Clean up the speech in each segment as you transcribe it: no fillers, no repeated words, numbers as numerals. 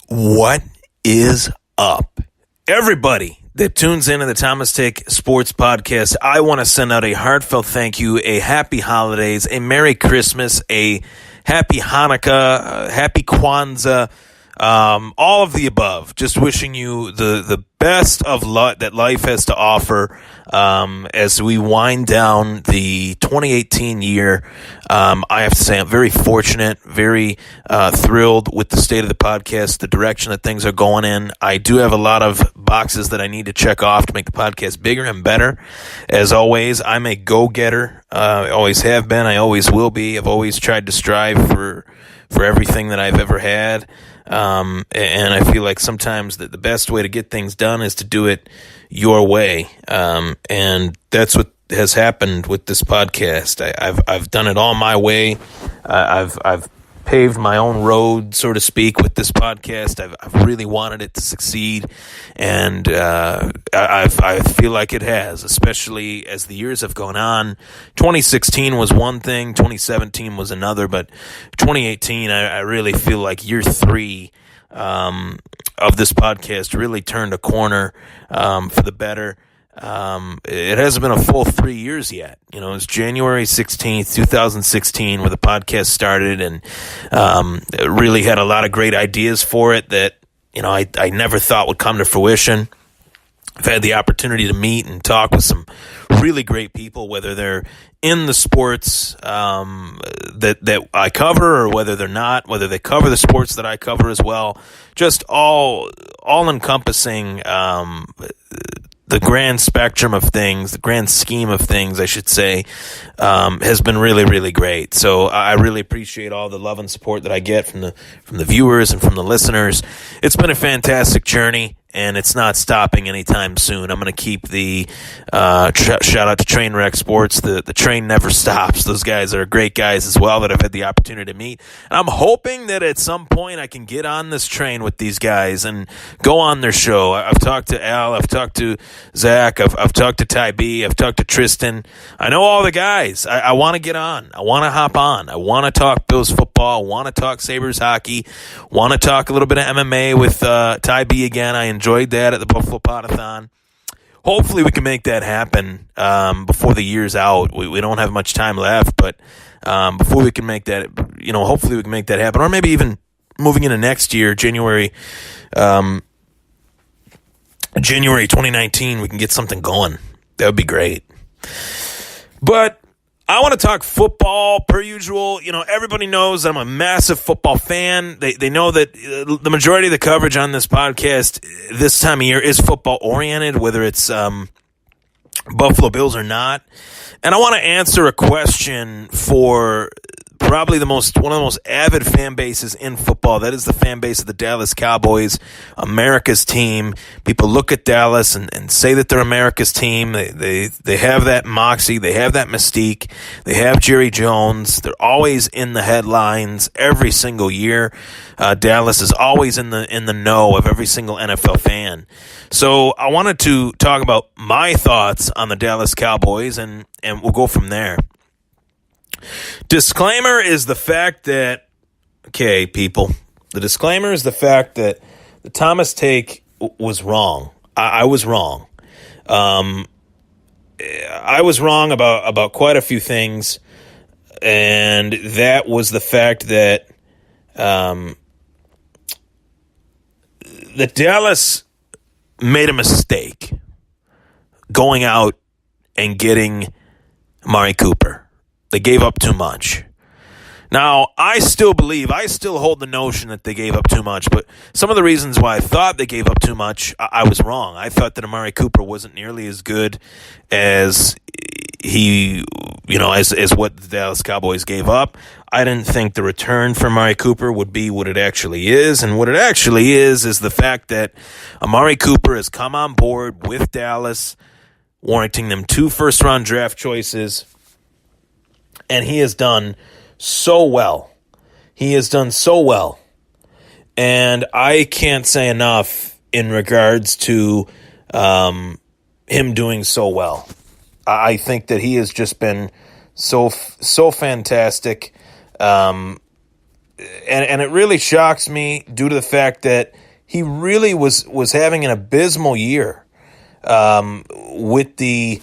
What is up? Everybody that tunes into the Thomas Take Sports Podcast, I want to send out a heartfelt thank you, a happy holidays, a Merry Christmas, a happy Hanukkah, happy Kwanzaa, all of the above. Just wishing you the best of luck that life has to offer as we wind down the 2018 year. I have to say I'm very fortunate, very thrilled with the state of the podcast, the direction that things are going in. I do have a lot of boxes that I need to check off to make the podcast bigger and better. As always, I'm a go-getter. I always have been. I always will be. I've always tried to strive for everything that I've ever had. And I feel like sometimes the best way to get things done is to do it your way. And that's what has happened with this podcast. I've done it all my way. I've paved my own road, so to speak, with this podcast. I've really wanted it to succeed, and I feel like it has, especially as the years have gone on. 2016 was one thing, 2017 was another, but 2018, I really feel like year three of this podcast really turned a corner for the better. It hasn't been a full 3 years yet. You know, it's January 16th, 2016 where the podcast started, and really had a lot of great ideas for it that, you know, I never thought would come to fruition. I've had the opportunity to meet and talk with some really great people, whether they're in the sports that I cover or whether they're not, whether they cover the sports that I cover as well. Just all encompassing the grand spectrum of things, the grand scheme of things, I should say, has been really, really great. So I really appreciate all the love and support that I get from the viewers and from the listeners. It's been a fantastic journey, and it's not stopping anytime soon. I'm going to keep the shout out to Trainwreck Sports. The train never stops. Those guys are great guys as well that I've had the opportunity to meet. And I'm hoping that at some point I can get on this train with these guys and go on their show. I've talked to Al. I've talked to Zach. I've talked to Ty B. I've talked to Tristan. I know all the guys. I want to get on. I want to hop on. I want to talk Bills football. I want to talk Sabres hockey. Want to talk a little bit of MMA with Ty B again. I enjoyed that at the Buffalo Podathon. Hopefully we can make that happen before the year's out. We don't have much time left, but before we can make that, you know, hopefully we can make that happen. Or maybe even moving into next year, January 2019, we can get something going. That would be great. But I want to talk football per usual. You know, everybody knows that I'm a massive football fan. They know that the majority of the coverage on this podcast this time of year is football oriented, whether it's Buffalo Bills or not. And I want to answer a question for probably one of the most avid fan bases in football. That is the fan base of the Dallas Cowboys, America's team. People look at Dallas and say that they're America's team. They have that moxie. They have that mystique. They have Jerry Jones. They're always in the headlines every single year. Dallas is always in the know of every single NFL fan. So I wanted to talk about my thoughts on the Dallas Cowboys, and we'll go from there. Disclaimer is the fact that, okay, people, the disclaimer is the fact that the Thomas take was wrong. I was wrong. I was wrong about quite a few things, and that was the fact that Dallas made a mistake going out and getting Amari Cooper. They gave up too much. Now, I still hold the notion that they gave up too much, but some of the reasons why I thought they gave up too much, I was wrong. I thought that Amari Cooper wasn't nearly as good as as what the Dallas Cowboys gave up. I didn't think the return for Amari Cooper would be what it actually is, and what it actually is the fact that Amari Cooper has come on board with Dallas, warranting them 2 first-round draft choices. And he has done so well. And I can't say enough in regards to him doing so well. I think that he has just been so fantastic. and it really shocks me due to the fact that he really was having an abysmal year with the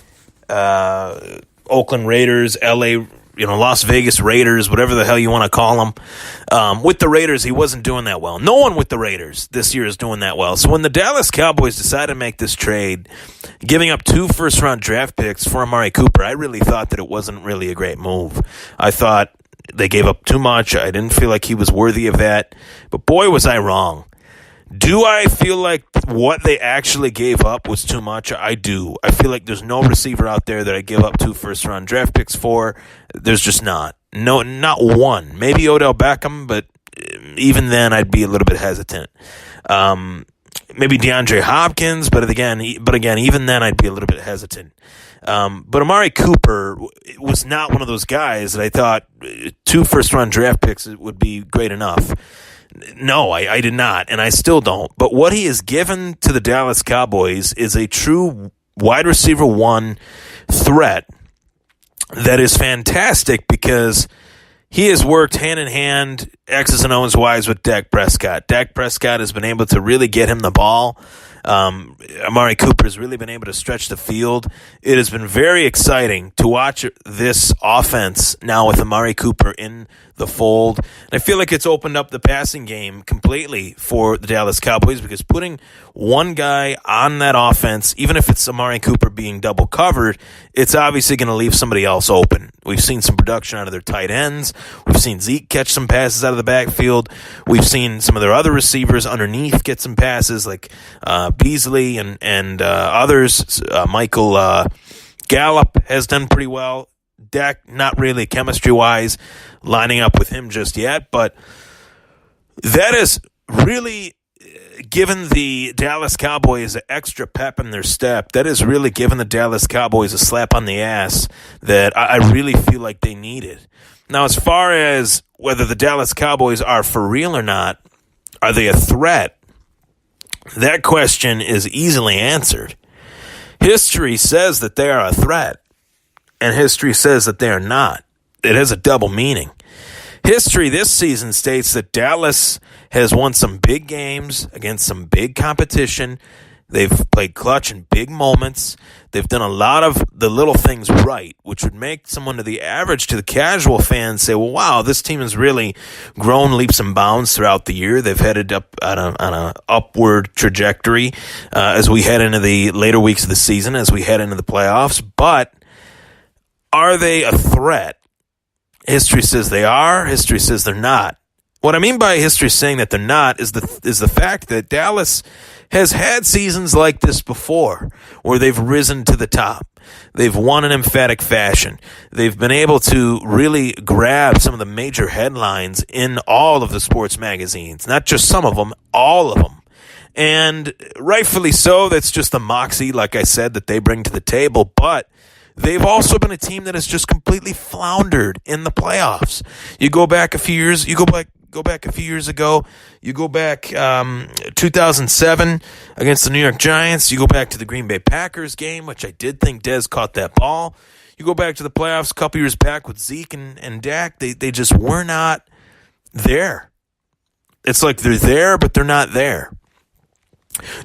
Oakland Raiders, LA, Las Vegas Raiders, whatever the hell you want to call them. With the Raiders, he wasn't doing that well. No one with the Raiders this year is doing that well. So when the Dallas Cowboys decided to make this trade, giving up 2 first-round draft picks for Amari Cooper, I really thought that it wasn't really a great move. I thought they gave up too much. I didn't feel like he was worthy of that. But boy, was I wrong. Do I feel like what they actually gave up was too much? I do. I feel like there's no receiver out there that I give up 2 first-round draft picks for. There's just not. No, not one. Maybe Odell Beckham, but even then I'd be a little bit hesitant. Maybe DeAndre Hopkins, but again, even then I'd be a little bit hesitant. But Amari Cooper was not one of those guys that I thought 2 first-round draft picks would be great enough. No, I did not, and I still don't. But what he has given to the Dallas Cowboys is a true wide receiver 1 threat that is fantastic because he has worked hand in hand, X's and O's wise with Dak Prescott. Dak Prescott has been able to really get him the ball. Amari Cooper has really been able to stretch the field. It has been very exciting to watch this offense now with Amari Cooper in the fold. And I feel like it's opened up the passing game completely for the Dallas Cowboys because putting one guy on that offense, even if it's Amari Cooper being double covered, it's obviously going to leave somebody else open. We've seen some production out of their tight ends. We've seen Zeke catch some passes out of the backfield. We've seen some of their other receivers underneath get some passes like Beasley and others. Michael Gallup has done pretty well. Dak, not really chemistry-wise lining up with him just yet, but that has really given the Dallas Cowboys an extra pep in their step. That has really given the Dallas Cowboys a slap on the ass that I really feel like they needed. Now, as far as whether the Dallas Cowboys are for real or not, are they a threat? That question is easily answered. History says that they are a threat, and history says that they are not. It has a double meaning. History this season states that Dallas has won some big games against some big competition. They've played clutch in big moments. They've done a lot of the little things right, which would make someone to the average, to the casual fan, say, well, wow, this team has really grown leaps and bounds throughout the year. They've headed up on an upward trajectory as we head into the later weeks of the season, as we head into the playoffs. But are they a threat? History says they are. History says they're not. What I mean by history saying that they're not is the fact that Dallas has had seasons like this before where they've risen to the top. They've won in emphatic fashion. They've been able to really grab some of the major headlines in all of the sports magazines, not just some of them, all of them. And rightfully so, that's just the moxie, like I said, that they bring to the table. But they've also been a team that has just completely floundered in the playoffs. You go back a few years, you go back a few years ago, you go back 2007 against the New York Giants, you go back to the Green Bay Packers game, which I did think Dez caught that ball. You go back to the playoffs a couple years back with Zeke and Dak, they just were not there. It's like they're there, but they're not there.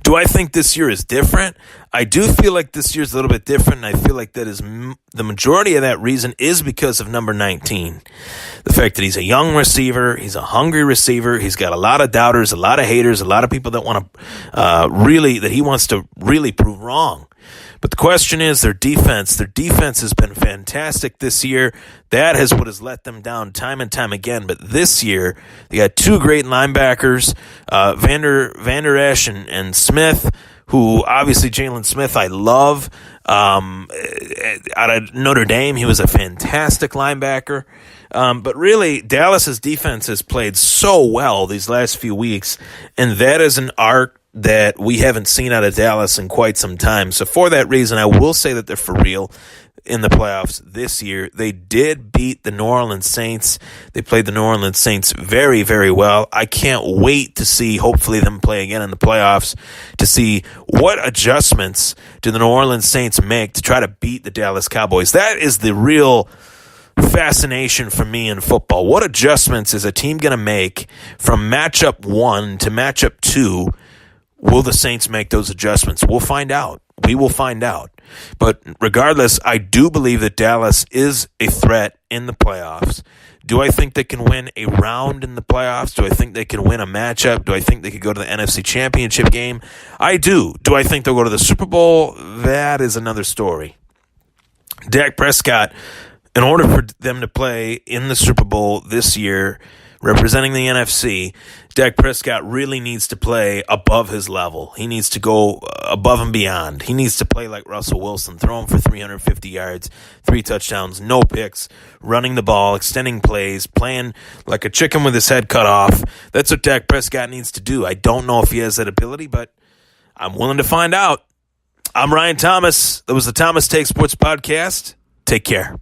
Do I think this year is different? I do feel like this year's a little bit different, and I feel like that is the majority of that reason is because of number 19. The fact that he's a young receiver, he's a hungry receiver, he's got a lot of doubters, a lot of haters, a lot of people that want to that he wants to really prove wrong. But the question is their defense. Their defense has been fantastic this year. That is what has let them down time and time again. But this year, they got 2 great linebackers, Vander Esch and Smith, who obviously Jalen Smith I love. Out of Notre Dame, he was a fantastic linebacker. But really, Dallas's defense has played so well these last few weeks, and that is an art that we haven't seen out of Dallas in quite some time. So for that reason, I will say that they're for real in the playoffs this year. They did beat the New Orleans Saints. They played the New Orleans Saints very, very well. I can't wait to see, hopefully, them play again in the playoffs to see what adjustments do the New Orleans Saints make to try to beat the Dallas Cowboys. That is the real fascination for me in football. What adjustments is a team going to make from matchup 1 to matchup 2? Will the Saints make those adjustments? We'll find out. We will find out. But regardless, I do believe that Dallas is a threat in the playoffs. Do I think they can win a round in the playoffs? Do I think they can win a matchup? Do I think they could go to the NFC Championship game? I do. Do I think they'll go to the Super Bowl? That is another story. Dak Prescott, in order for them to play in the Super Bowl this year, representing the NFC, Dak Prescott really needs to play above his level. He needs to go above and beyond. He needs to play like Russell Wilson, throw him for 350 yards, 3 touchdowns, no picks, running the ball, extending plays, playing like a chicken with his head cut off. That's what Dak Prescott needs to do. I don't know if he has that ability, but I'm willing to find out. I'm Ryan Thomas. That was the Thomas Take Sports Podcast. Take care.